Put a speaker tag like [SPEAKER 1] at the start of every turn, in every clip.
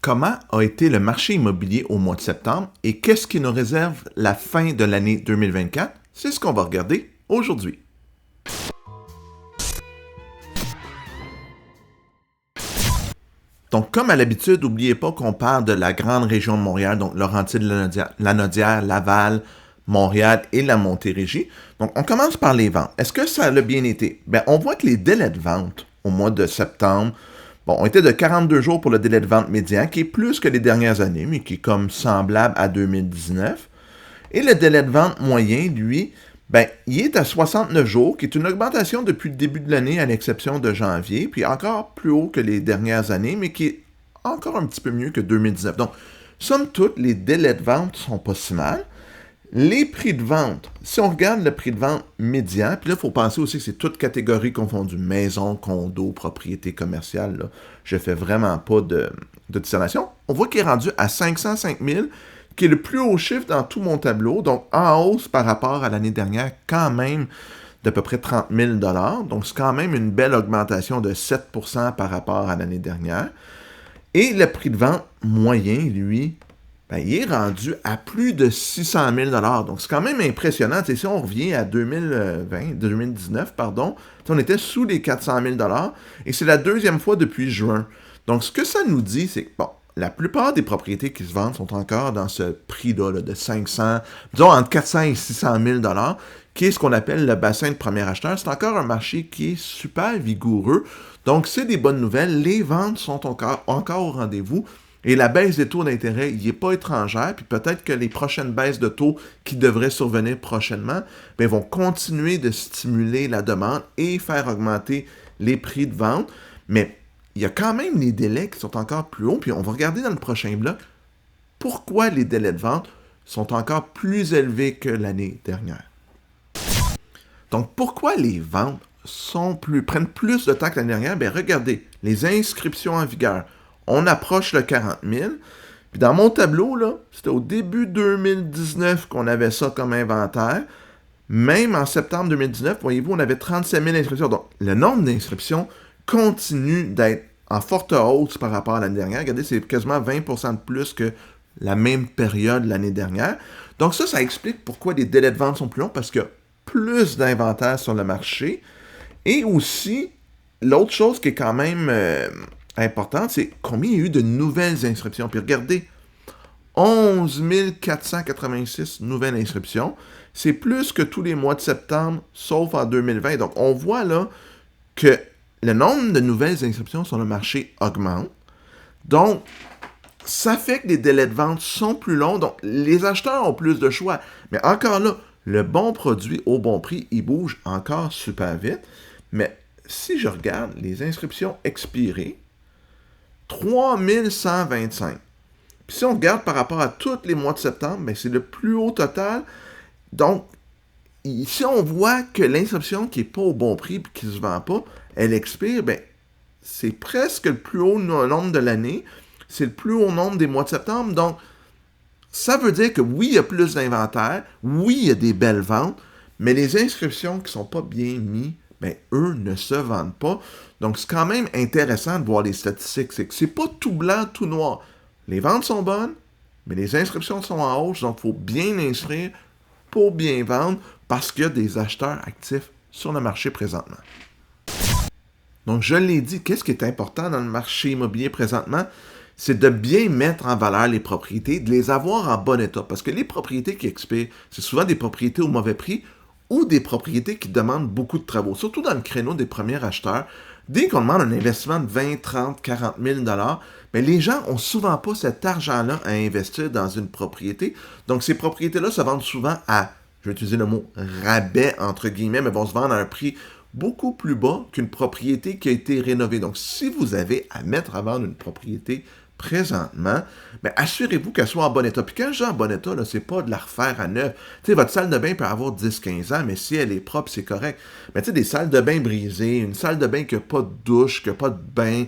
[SPEAKER 1] Comment a été le marché immobilier au mois de septembre et qu'est-ce qui nous réserve la fin de l'année 2024? C'est ce qu'on va regarder aujourd'hui. Donc, comme à l'habitude, n'oubliez pas qu'on parle de la grande région de Montréal, donc Laurentides-Lanaudière, Laval, Montréal et la Montérégie. Donc, on commence par les ventes. Est-ce que ça a bien été? Bien, on voit que les délais de vente au mois de septembre, ont été de 42 jours pour le délai de vente médian, qui est plus que les dernières années, mais qui est comme semblable à 2019. Et le délai de vente moyen, lui, il est à 69 jours, qui est une augmentation depuis le début de l'année, à l'exception de janvier, puis encore plus haut que les dernières années, mais qui est encore un petit peu mieux que 2019. Donc, somme toute, les délais de vente sont pas si mal. Les prix de vente, si on regarde le prix de vente médian, puis là, il faut penser aussi que c'est toute catégorie confondue, maison, condo, propriété commerciale, là, je fais vraiment pas de distinction. On voit qu'il est rendu à 505 000, qui est le plus haut chiffre dans tout mon tableau, donc en hausse par rapport à l'année dernière, quand même d'à peu près 30 000 $. Donc, c'est quand même une belle augmentation de 7% par rapport à l'année dernière. Et le prix de vente moyen, lui, il est rendu à plus de 600 000 $. Donc, c'est quand même impressionnant. T'sais, si on revient à 2019, on était sous les 400 000 $, et c'est la deuxième fois depuis juin. Donc, ce que ça nous dit, c'est que, la plupart des propriétés qui se vendent sont encore dans ce prix-là de 500, disons entre 400 et 600 000 $, qui est ce qu'on appelle le bassin de premier acheteur. C'est encore un marché qui est super vigoureux. Donc, c'est des bonnes nouvelles. Les ventes sont encore au rendez-vous. Et la baisse des taux d'intérêt, il n'est pas étrangère, puis peut-être que les prochaines baisses de taux qui devraient survenir prochainement vont continuer de stimuler la demande et faire augmenter les prix de vente. Mais il y a quand même les délais qui sont encore plus hauts, puis on va regarder dans le prochain bloc pourquoi les délais de vente sont encore plus élevés que l'année dernière. Donc, pourquoi les ventes prennent plus de temps que l'année dernière? Regardez, les inscriptions en vigueur. On approche le 40 000. Puis dans mon tableau, là, c'était au début 2019 qu'on avait ça comme inventaire. Même en septembre 2019, voyez-vous, on avait 37 000 inscriptions. Donc, le nombre d'inscriptions continue d'être en forte hausse par rapport à l'année dernière. Regardez, c'est quasiment 20% de plus que la même période l'année dernière. Donc ça explique pourquoi les délais de vente sont plus longs, parce qu'il y a plus d'inventaire sur le marché. Et aussi, l'autre chose qui est quand même importante, c'est combien il y a eu de nouvelles inscriptions. Puis regardez, 11 486 nouvelles inscriptions. C'est plus que tous les mois de septembre, sauf en 2020. Donc, on voit là que le nombre de nouvelles inscriptions sur le marché augmente. Donc, ça fait que les délais de vente sont plus longs. Donc, les acheteurs ont plus de choix. Mais encore là, le bon produit au bon prix, il bouge encore super vite. Mais si je regarde les inscriptions expirées, 3125. Puis si on regarde par rapport à tous les mois de septembre, c'est le plus haut total. Donc, si on voit que l'inscription qui n'est pas au bon prix et qui ne se vend pas, elle expire, c'est presque le plus haut nombre de l'année. C'est le plus haut nombre des mois de septembre. Donc, ça veut dire que oui, il y a plus d'inventaire. Oui, il y a des belles ventes. Mais les inscriptions qui ne sont pas bien mises, eux ne se vendent pas. Donc, c'est quand même intéressant de voir les statistiques. C'est que c'est pas tout blanc, tout noir. Les ventes sont bonnes, mais les inscriptions sont en hausse. Donc, il faut bien inscrire pour bien vendre parce qu'il y a des acheteurs actifs sur le marché présentement. Donc, je l'ai dit, qu'est-ce qui est important dans le marché immobilier présentement? C'est de bien mettre en valeur les propriétés, de les avoir en bon état. Parce que les propriétés qui expirent, c'est souvent des propriétés au mauvais prix ou des propriétés qui demandent beaucoup de travaux. Surtout dans le créneau des premiers acheteurs. Dès qu'on demande un investissement de 20, 30, 40 000 $, les gens n'ont souvent pas cet argent-là à investir dans une propriété. Donc, ces propriétés-là se vendent souvent à, je vais utiliser le mot rabais, entre guillemets, mais vont se vendre à un prix beaucoup plus bas qu'une propriété qui a été rénovée. Donc, si vous avez à mettre à vendre une propriété présentement, assurez-vous qu'elle soit en bon état. Puis quand je dis en bon état, là, c'est pas de la refaire à neuf. Tu sais, votre salle de bain peut avoir 10-15 ans, mais si elle est propre, c'est correct. Mais tu sais, des salles de bain brisées, une salle de bain qui n'a pas de douche, qui n'a pas de bain,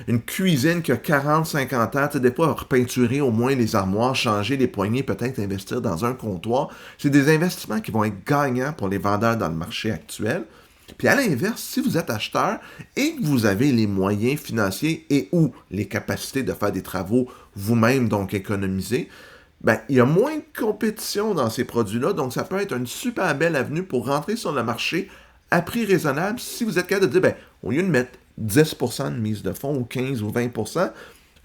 [SPEAKER 1] une cuisine qui a 40-50 ans, tu sais, des fois, repeinturer au moins les armoires, changer les poignées, peut-être investir dans un comptoir. C'est des investissements qui vont être gagnants pour les vendeurs dans le marché actuel. Puis à l'inverse, si vous êtes acheteur et que vous avez les moyens financiers et ou les capacités de faire des travaux vous-même, donc économiser, ben, il y a moins de compétition dans ces produits-là, donc ça peut être une super belle avenue pour rentrer sur le marché à prix raisonnable si vous êtes capable de dire, ben, au lieu de mettre 10% de mise de fonds ou 15 ou 20%,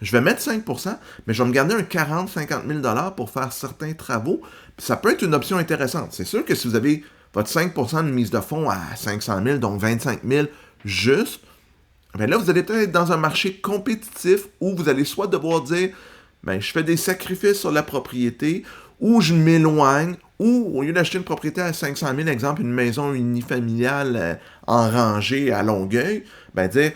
[SPEAKER 1] je vais mettre 5%, mais je vais me garder un 40-50 000 pour faire certains travaux. Puis ça peut être une option intéressante. C'est sûr que si vous avez votre 5% de mise de fonds à 500 000, donc 25 000 juste, ben là, vous allez peut-être être dans un marché compétitif où vous allez soit devoir dire, ben, je fais des sacrifices sur la propriété, ou je m'éloigne, ou au lieu d'acheter une propriété à 500 000, exemple une maison unifamiliale en rangée à Longueuil, ben dire,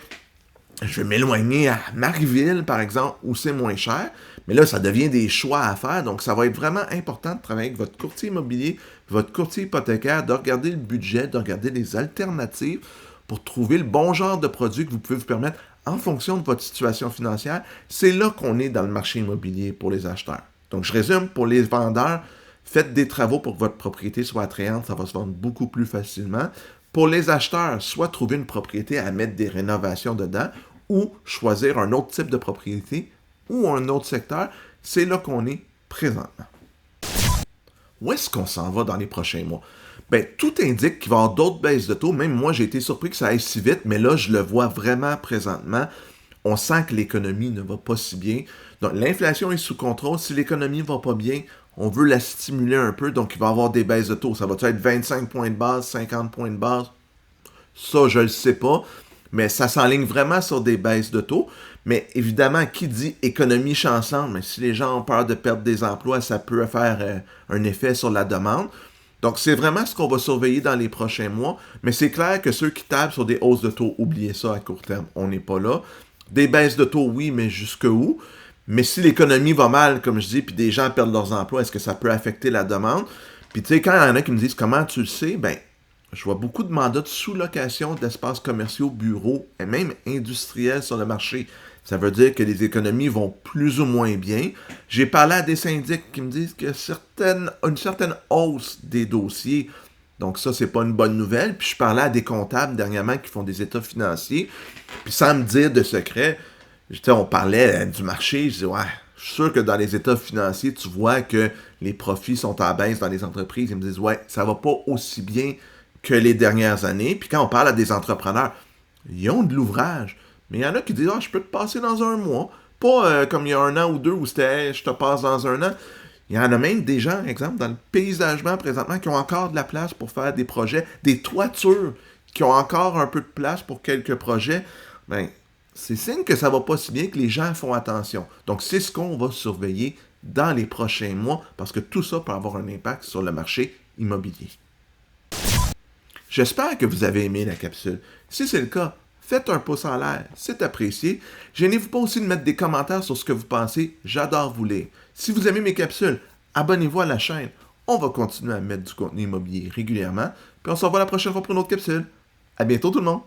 [SPEAKER 1] je vais m'éloigner à Marieville, par exemple, où c'est moins cher. Mais là, ça devient des choix à faire. Donc, ça va être vraiment important de travailler avec votre courtier immobilier, votre courtier hypothécaire, de regarder le budget, de regarder les alternatives pour trouver le bon genre de produit que vous pouvez vous permettre en fonction de votre situation financière. C'est là qu'on est dans le marché immobilier pour les acheteurs. Donc, je résume, pour les vendeurs, faites des travaux pour que votre propriété soit attrayante, ça va se vendre beaucoup plus facilement. Pour les acheteurs, soit trouver une propriété à mettre des rénovations dedans ou choisir un autre type de propriété ou un autre secteur. C'est là qu'on est présentement. Où est-ce qu'on s'en va dans les prochains mois? Ben, tout indique qu'il va y avoir d'autres baisses de taux. Même moi, j'ai été surpris que ça aille si vite, mais là, je le vois vraiment présentement. On sent que l'économie ne va pas si bien. Donc, l'inflation est sous contrôle. Si l'économie ne va pas bien, on veut la stimuler un peu, donc il va y avoir des baisses de taux. Ça va être 25 points de base, 50 points de base? Ça, je ne le sais pas, mais ça s'enligne vraiment sur des baisses de taux. Mais évidemment, qui dit économie chancelante, mais si les gens ont peur de perdre des emplois, ça peut faire un effet sur la demande. Donc, c'est vraiment ce qu'on va surveiller dans les prochains mois. Mais c'est clair que ceux qui tablent sur des hausses de taux, oubliez ça à court terme. On n'est pas là. Des baisses de taux, oui, mais jusqu'où? Mais si l'économie va mal, comme je dis, puis des gens perdent leurs emplois, est-ce que ça peut affecter la demande? Puis tu sais, quand il y en a qui me disent comment tu le sais, ben, je vois beaucoup de mandats de sous-location d'espaces commerciaux, bureaux et même industriels sur le marché. Ça veut dire que les économies vont plus ou moins bien. J'ai parlé à des syndics qui me disent qu'il y a une certaine hausse des dossiers. Donc ça, c'est pas une bonne nouvelle. Puis je parlais à des comptables dernièrement qui font des états financiers. Puis sans me dire de secret, on parlait du marché. Je disais, ouais, je suis sûr que dans les états financiers, tu vois que les profits sont en baisse dans les entreprises. Ils me disent, ouais, ça va pas aussi bien que les dernières années. Puis quand on parle à des entrepreneurs, ils ont de l'ouvrage. Mais il y en a qui disent, ah, je peux te passer dans un mois. Pas comme il y a un an ou deux où c'était, hey, je te passe dans un an. Il y en a même des gens, exemple, dans le paysagement présentement, qui ont encore de la place pour faire des projets, des toitures, qui ont encore un peu de place pour quelques projets. Ben, c'est signe que ça va pas si bien que les gens font attention. Donc, c'est ce qu'on va surveiller dans les prochains mois, parce que tout ça peut avoir un impact sur le marché immobilier. J'espère que vous avez aimé la capsule. Si c'est le cas, faites un pouce en l'air, c'est apprécié. Gênez-vous pas aussi de mettre des commentaires sur ce que vous pensez, j'adore vous lire. Si vous aimez mes capsules, abonnez-vous à la chaîne. On va continuer à mettre du contenu immobilier régulièrement, puis on se revoit la prochaine fois pour une autre capsule. À bientôt tout le monde!